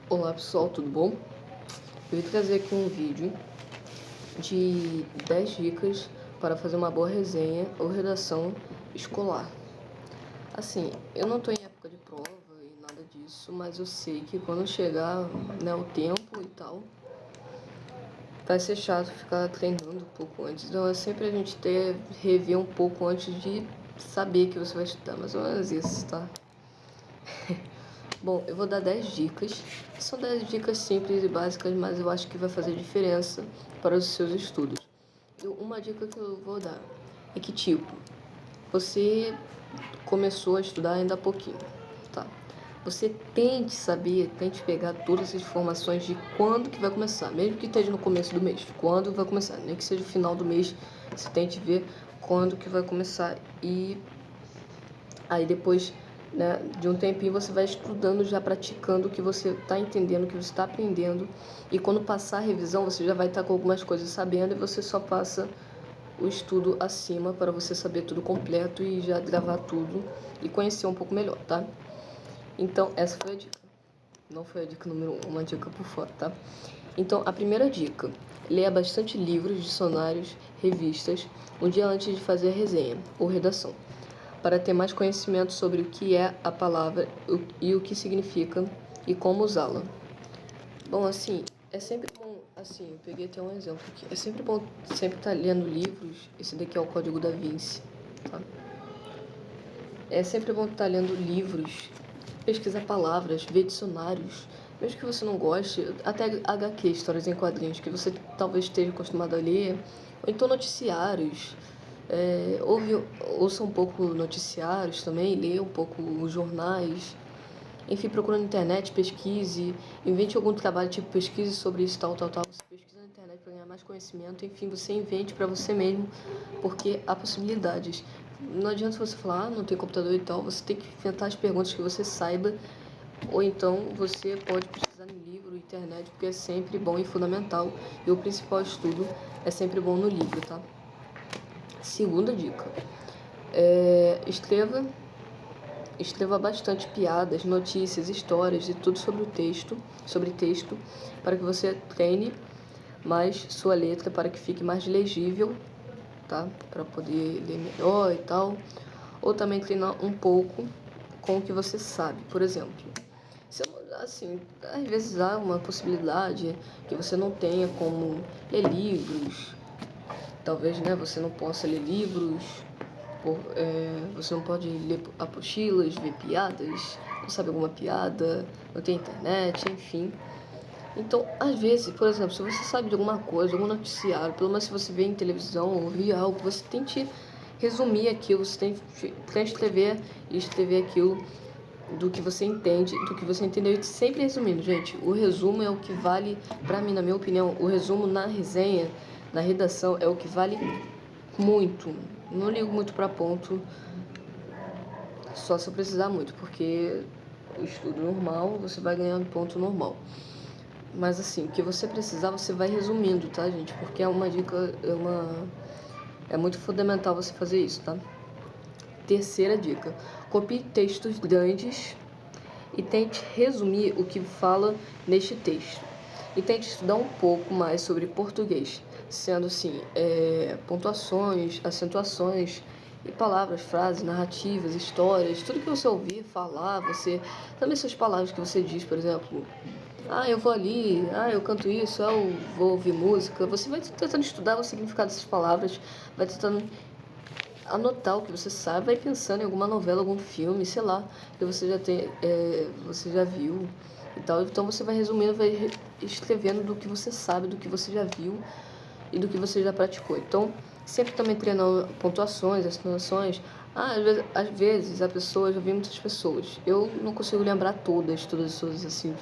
Olá pessoal, tudo bom? Eu vim trazer aqui um vídeo de 10 dicas para fazer uma boa resenha ou redação escolar. Assim, eu não estou em época de prova e nada disso, mas eu sei que quando chegar, né, o tempo e tal, vai ser chato ficar treinando um pouco antes. Então é sempre a gente rever um pouco antes de saber que você vai estudar, mais ou menos isso, tá? Bom, eu vou dar 10 dicas. São 10 dicas simples e básicas, mas eu acho que vai fazer diferença para os seus estudos. E uma dica que eu vou dar é que, tipo, você começou a estudar ainda há pouquinho, tá? Você tente saber, tente pegar todas as informações de quando que vai começar, mesmo que esteja no começo do mês, quando vai começar, nem que seja no final do mês, você tente ver quando que vai começar e aí depois, né, de um tempinho você vai estudando, já praticando o que você está entendendo, o que você está aprendendo. E quando passar a revisão, você já vai estar com algumas coisas sabendo e você só passa o estudo acima para você saber tudo completo e já gravar tudo e conhecer um pouco melhor, tá? Então, essa foi a dica. Não foi a dica número 1, uma dica por fora, tá? Então, a primeira dica: leia bastante livros, dicionários, revistas, um dia antes de fazer a resenha ou redação, para ter mais conhecimento sobre o que é a palavra e o que significa e como usá-la. Bom, assim, é sempre bom, assim, eu peguei até um exemplo aqui, é sempre bom sempre estar lendo livros. Esse daqui é o Código da Vinci, tá? É sempre bom estar lendo livros, pesquisar palavras, ver dicionários, mesmo que você não goste, até HQ, histórias em quadrinhos, que você talvez esteja acostumado a ler, ou então noticiários. Ouça um pouco noticiários também, leia um pouco os jornais. Enfim, procura na internet, pesquise, invente algum trabalho, tipo, pesquise sobre isso, tal. Você pesquisa na internet para ganhar mais conhecimento. Enfim, você invente para você mesmo, porque há possibilidades. Não adianta você falar, não tem computador e tal, você tem que inventar as perguntas que você saiba, ou então você pode pesquisar no livro, internet, porque é sempre bom e fundamental. E o principal estudo é sempre bom no livro, tá? Segunda dica: escreva bastante piadas, notícias, histórias e tudo sobre texto, para que você treine mais sua letra, para que fique mais legível, tá? Para poder ler melhor e tal. Ou também treinar um pouco com o que você sabe. Por exemplo, assim, às vezes há uma possibilidade que você não tenha como ler livros. Talvez, né, você não possa ler livros, você não pode ler apostilas, ver piadas, não sabe alguma piada, não tem internet, enfim. Então, às vezes, por exemplo, se você sabe de alguma coisa, algum noticiário, pelo menos se você vê em televisão ou ouvir algo, você tente resumir aquilo, você tem que transcrever e escrever aquilo do que você entende, do que você entendeu, e sempre resumindo, gente. O resumo é o que vale, pra mim, na minha opinião, o resumo na resenha, na redação, é o que vale muito. Não ligo muito pra ponto, só se eu precisar muito, porque o estudo normal, você vai ganhando ponto normal. Mas assim, o que você precisar, você vai resumindo, tá, gente? Porque é uma dica, é muito fundamental você fazer isso, tá? Terceira dica: copie textos grandes e tente resumir o que fala neste texto. E tente estudar um pouco mais sobre português, sendo assim, pontuações, acentuações e palavras, frases, narrativas, histórias, tudo que você ouvir falar, você também essas palavras que você diz, por exemplo, eu vou ali, eu canto isso, eu vou ouvir música. Você vai tentando estudar o significado dessas palavras, vai tentando anotar o que você sabe, vai pensando em alguma novela, algum filme, sei lá, que você já tem, você já viu e tal. Então você vai resumindo, vai escrevendo do que você sabe, do que você já viu e do que você já praticou. Então, sempre também treinando pontuações, explanações. Às vezes a pessoa, eu já vi muitas pessoas, eu não consigo lembrar todas assim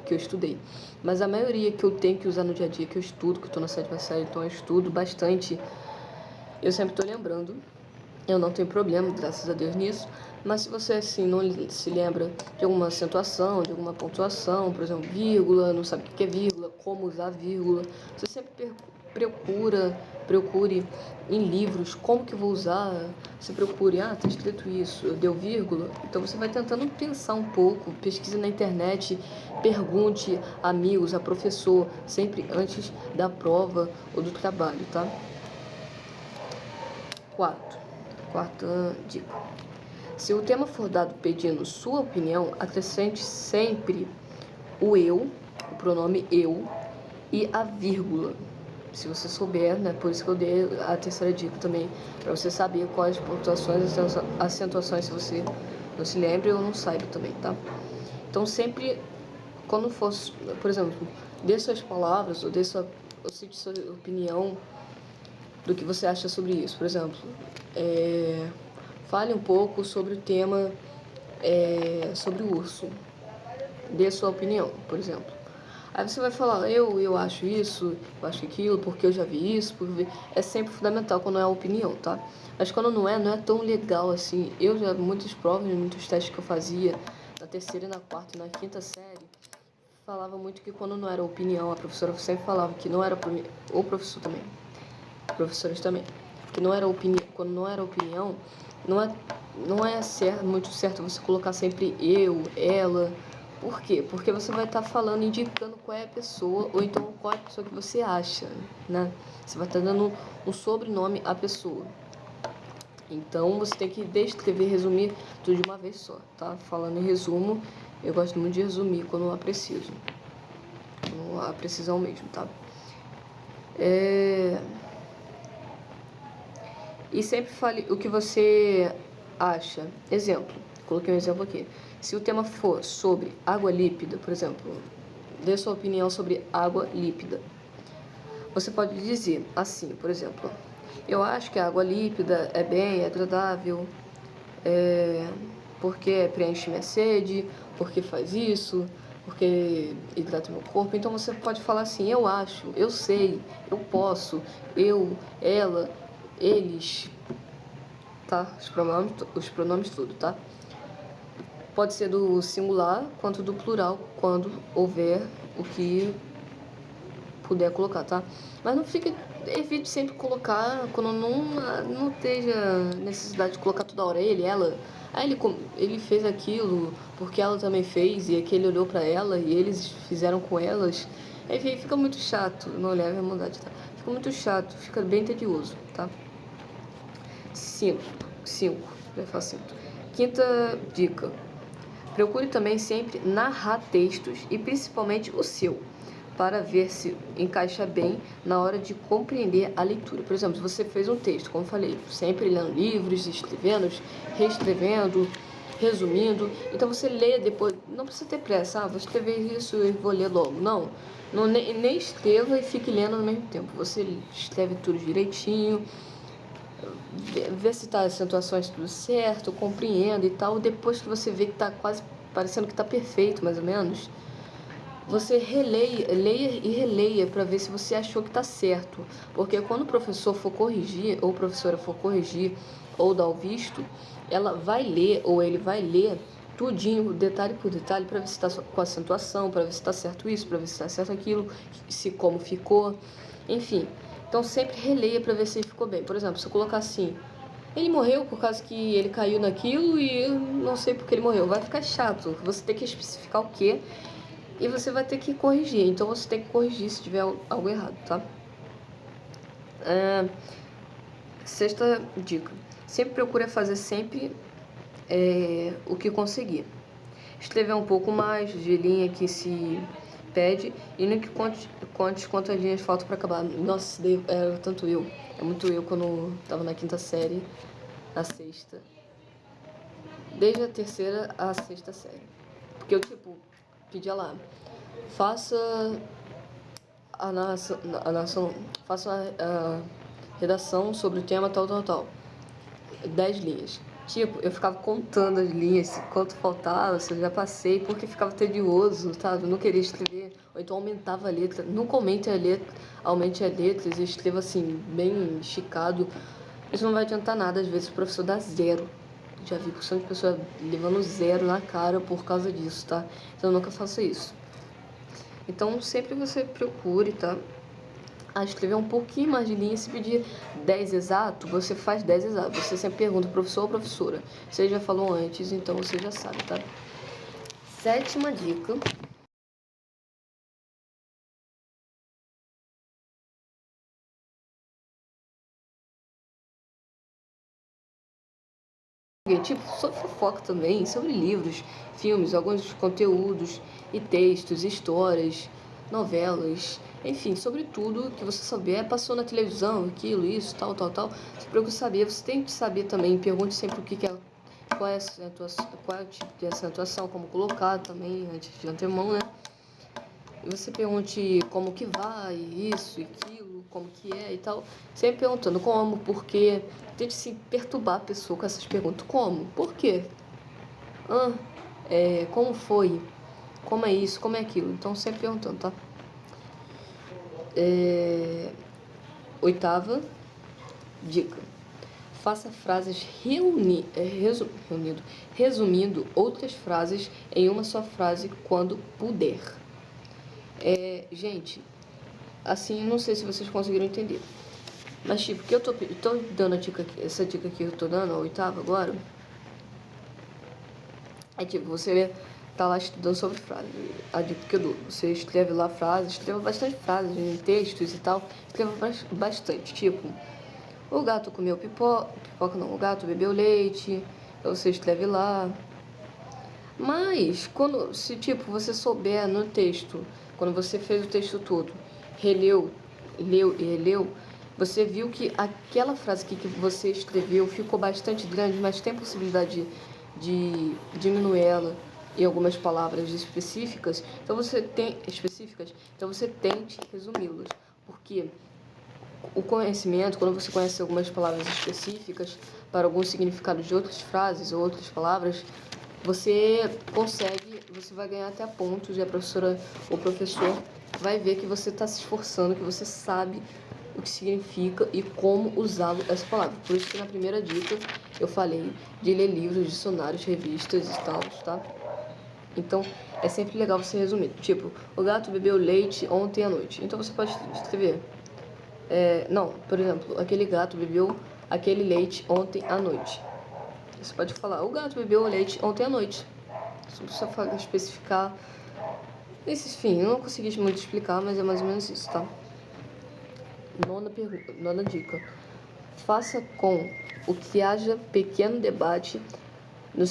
que eu estudei, mas a maioria que eu tenho que usar no dia a dia, que eu estudo, que eu tô na sétima série, então eu estudo bastante, eu sempre tô lembrando. Eu não tenho problema, graças a Deus, nisso. Mas se você, assim, não se lembra de alguma acentuação, de alguma pontuação, por exemplo, vírgula, não sabe o que é vírgula, como usar vírgula, você sempre procure em livros como que eu vou usar. Você procure, tá escrito isso, deu vírgula. Então você vai tentando pensar um pouco, pesquise na internet, pergunte a amigos, a professor, sempre antes da prova ou do trabalho, tá? Quarta dica. Se o tema for dado pedindo sua opinião, acrescente sempre o eu, o pronome eu, e a vírgula. Se você souber, né? Por isso que eu dei a terceira dica também, para você saber quais pontuações e acentuações, se você não se lembra ou não saiba também, tá? Então sempre, quando for, por exemplo, dê suas palavras ou cite sua opinião do que você acha sobre isso. Por exemplo, fale um pouco sobre o tema sobre o urso. Dê sua opinião, por exemplo. Aí você vai falar, eu acho isso, eu acho aquilo, porque eu já vi isso, porque é sempre fundamental quando é a opinião, tá? Mas quando não é tão legal assim. Eu já, muitas provas, muitos testes que eu fazia, na terceira, na quarta e na quinta série, falava muito que quando não era opinião, a professora sempre falava que não era, ou professor também, professores também, que não era opinião, quando não era opinião, não é certo, muito certo você colocar sempre eu, ela. Por quê? Porque você vai estar falando, indicando qual é a pessoa, ou então qual é a pessoa que você acha, né? Você vai estar dando um sobrenome à pessoa. Então você tem que descrever, resumir tudo de uma vez só, tá? Falando em resumo, eu gosto muito de resumir quando há preciso. Quando há precisão mesmo, tá? E sempre fale o que você acha. Exemplo, coloquei um exemplo aqui. Se o tema for sobre água lípida, por exemplo, dê sua opinião sobre água lípida. Você pode dizer assim, por exemplo, eu acho que a água lípida é bem agradável, porque preenche minha sede, porque faz isso, porque hidrata meu corpo. Então você pode falar assim, eu acho, eu sei, eu posso, eu, ela, eles, tá? Os pronomes tudo, tá? Pode ser do singular quanto do plural, quando houver o que puder colocar, tá? Mas não fique, evite sempre colocar quando não esteja necessidade de colocar toda hora ele, ela. Ele fez aquilo porque ela também fez e aquele olhou pra ela e eles fizeram com elas. Enfim, fica muito chato, não leve a maldade, tá? Fica muito chato, fica bem tedioso, tá? 5, já faço 5. Quinta dica. Procure também sempre narrar textos e principalmente o seu, para ver se encaixa bem na hora de compreender a leitura. Por exemplo, se você fez um texto, como eu falei, sempre lendo livros, escrevendo, reescrevendo, resumindo, então você lê depois, não precisa ter pressa, vou escrever isso e vou ler logo, não nem escreva e fique lendo ao mesmo tempo, você escreve tudo direitinho, vê se tá as acentuações tudo certo, compreenda e tal. Depois que você vê que tá quase parecendo que tá perfeito, mais ou menos, você leia e releia para ver se você achou que tá certo. Porque quando o professor for corrigir, ou a professora for corrigir, ou dar o visto, ela vai ler, ou ele vai ler tudinho, detalhe por detalhe, para ver se tá com acentuação, para ver se tá certo isso, para ver se tá certo aquilo, se como ficou, enfim. Então sempre releia para ver se ficou bem. Por exemplo, se eu colocar assim, ele morreu por causa que ele caiu naquilo e eu não sei porque ele morreu. Vai ficar chato. Você tem que especificar o quê e você vai ter que corrigir. Então você tem que corrigir se tiver algo errado, tá? Sexta dica. Sempre procure fazer sempre o que conseguir. Escrever um pouco mais de linha que se pede e no que conte quantas linhas faltam para acabar. Nossa, isso daí era tanto eu. É muito eu quando tava na quinta série, na sexta. Desde a terceira à sexta série. Porque eu, pedia lá, faça a narração, faça a redação sobre o tema tal. 10 linhas. Eu ficava contando as linhas, quanto faltava, se eu já passei, porque ficava tedioso, sabe? Eu não queria escrever, ou então aumentava a letra. Nunca aumente a letra e escreva assim, bem esticado. Isso não vai adiantar nada, às vezes o professor dá 0. Já vi bastante pessoa levando 0 na cara por causa disso, tá? Então nunca faça isso. Então sempre você procure, tá? escrever um pouquinho mais de linha. Se pedir 10 exato, você faz 10 exato. Você sempre pergunta professor ou professora. Você já falou antes, então você já sabe, tá? 7ª dica. Tipo, sobre fofoca também, sobre livros, filmes, alguns conteúdos e textos, histórias, novelas, enfim, sobre tudo que você souber, passou na televisão, aquilo, isso, tal, tal, tal. Você procura saber, você tem que saber também, pergunte sempre o que é, qual é o tipo de acentuação, como colocar também, antes de antemão, né? E você pergunte como que vai, isso e aquilo, como que é e tal. Sempre perguntando como, por quê. Tente se perturbar a pessoa com essas perguntas. Como? Por quê? Como foi? Como é isso? Como é aquilo? Então sempre perguntando, tá? 8ª dica. Faça frases resumindo outras frases em uma só frase quando puder. Gente, assim, não sei se vocês conseguiram entender. Mas, tipo, que eu tô dando essa dica aqui que eu tô dando, a 8ª agora, é tipo, você tá lá estudando sobre frases. A dica que eu dou, você escreve lá frases, escreva bastante frases em textos e tal, escreva bastante, tipo, o gato comeu pipoca não, o gato bebeu leite, você escreve lá. Mas, se tipo, você souber no texto, quando você fez o texto todo, leu e releu, você viu que aquela frase que você escreveu ficou bastante grande, mas tem possibilidade de diminuir ela em algumas palavras específicas, então você tente resumi-las, porque o conhecimento, quando você conhece algumas palavras específicas para alguns significados de outras frases ou outras palavras, você vai ganhar até pontos e a professora ou professor vai ver que você está se esforçando, que você sabe o que significa e como usá-lo essa palavra. Por isso que na primeira dica eu falei de ler livros, dicionários, revistas e tal, tá? Então é sempre legal você resumir. Tipo, o gato bebeu leite ontem à noite. Então você pode escrever. Por exemplo, aquele gato bebeu aquele leite ontem à noite. Você pode falar, o gato bebeu leite ontem à noite. Só precisa especificar. Enfim, eu não consegui muito explicar, mas é mais ou menos isso, tá? 9ª dica. Faça com o que haja pequeno debate na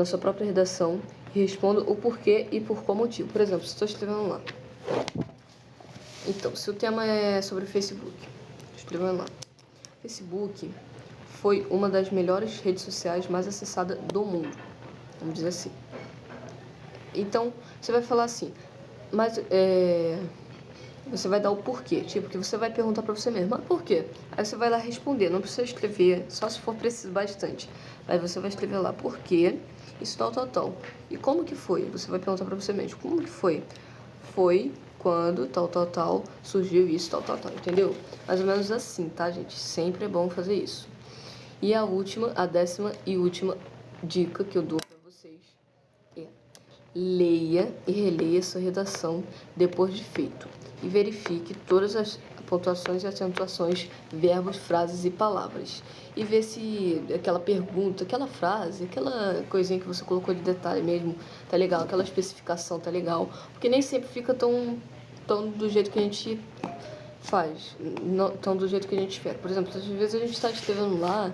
sua própria redação e responda o porquê e por qual motivo. Por exemplo, se estou escrevendo lá. Então, se o tema é sobre o Facebook, escrevendo lá. Facebook foi uma das melhores redes sociais mais acessadas do mundo, vamos dizer assim. Então, você vai falar assim, mas você vai dar o porquê, tipo, que você vai perguntar para você mesmo, mas por quê? Aí você vai lá responder, não precisa escrever, só se for preciso bastante. Aí você vai escrever lá, por quê, isso tal, tal, tal. E como que foi? Você vai perguntar para você mesmo, como que foi? Foi quando tal, tal, tal, surgiu isso, tal, tal, tal, entendeu? Mais ou menos assim, tá, gente? Sempre é bom fazer isso. E a 10ª e última dica que eu dou para vocês é: leia e releia sua redação depois de feito e verifique todas as pontuações e acentuações, verbos, frases e palavras. E ver se aquela pergunta, aquela frase, aquela coisinha que você colocou de detalhe mesmo, tá legal, aquela especificação tá legal, porque nem sempre fica tão do jeito que a gente faz, não tão do jeito que a gente espera. Por exemplo, às vezes a gente está escrevendo lá,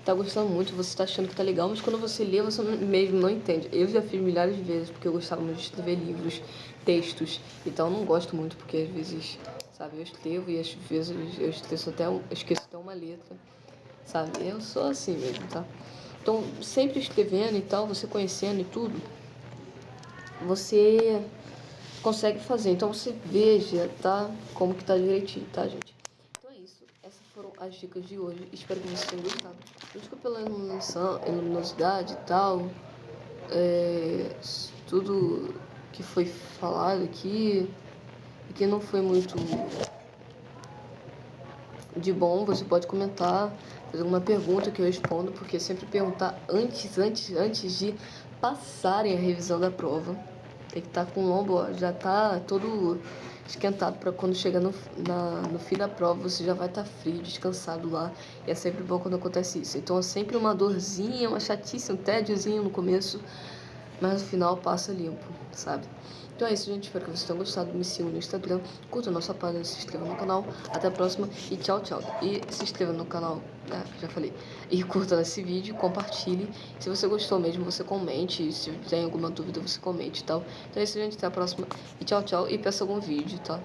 tá gostando muito, você está achando que tá legal, mas quando você lê, você mesmo não entende. Eu já fiz milhares de vezes, porque eu gostava muito de escrever livros, textos, então eu não gosto muito, porque às vezes, sabe, eu escrevo e às vezes eu esqueço até uma letra, sabe? Eu sou assim mesmo, tá? Então, sempre escrevendo e tal, você conhecendo e tudo, você consegue fazer. Então você veja, tá? Como que tá direitinho, tá, gente? Então é isso. Essas foram as dicas de hoje. Espero que vocês tenham gostado. Desculpa pela luminosidade e tal. Tudo que foi falado aqui e que não foi muito de bom, você pode comentar, fazer alguma pergunta que eu respondo, porque sempre perguntar antes de passarem a revisão da prova. Tem que estar com o lombo, ó, já tá todo esquentado para quando chega no fim da prova você já vai estar frio, descansado lá. E é sempre bom quando acontece isso. Então é sempre uma dorzinha, uma chatice, um tédiozinho no começo, mas no final passa limpo, sabe? Então é isso, gente. Espero que vocês tenham gostado. Me sigam no Instagram, curta a nossa página, se inscreva no canal. Até a próxima e tchau, tchau. E se inscreva no canal, já falei. E curta esse vídeo, compartilhe. Se você gostou mesmo, você comente. Se tem alguma dúvida, você comente e tal. Então é isso, gente. Até a próxima e tchau, tchau. E peça algum vídeo, tá?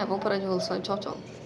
Vamos parar de enrolação e tchau, tchau.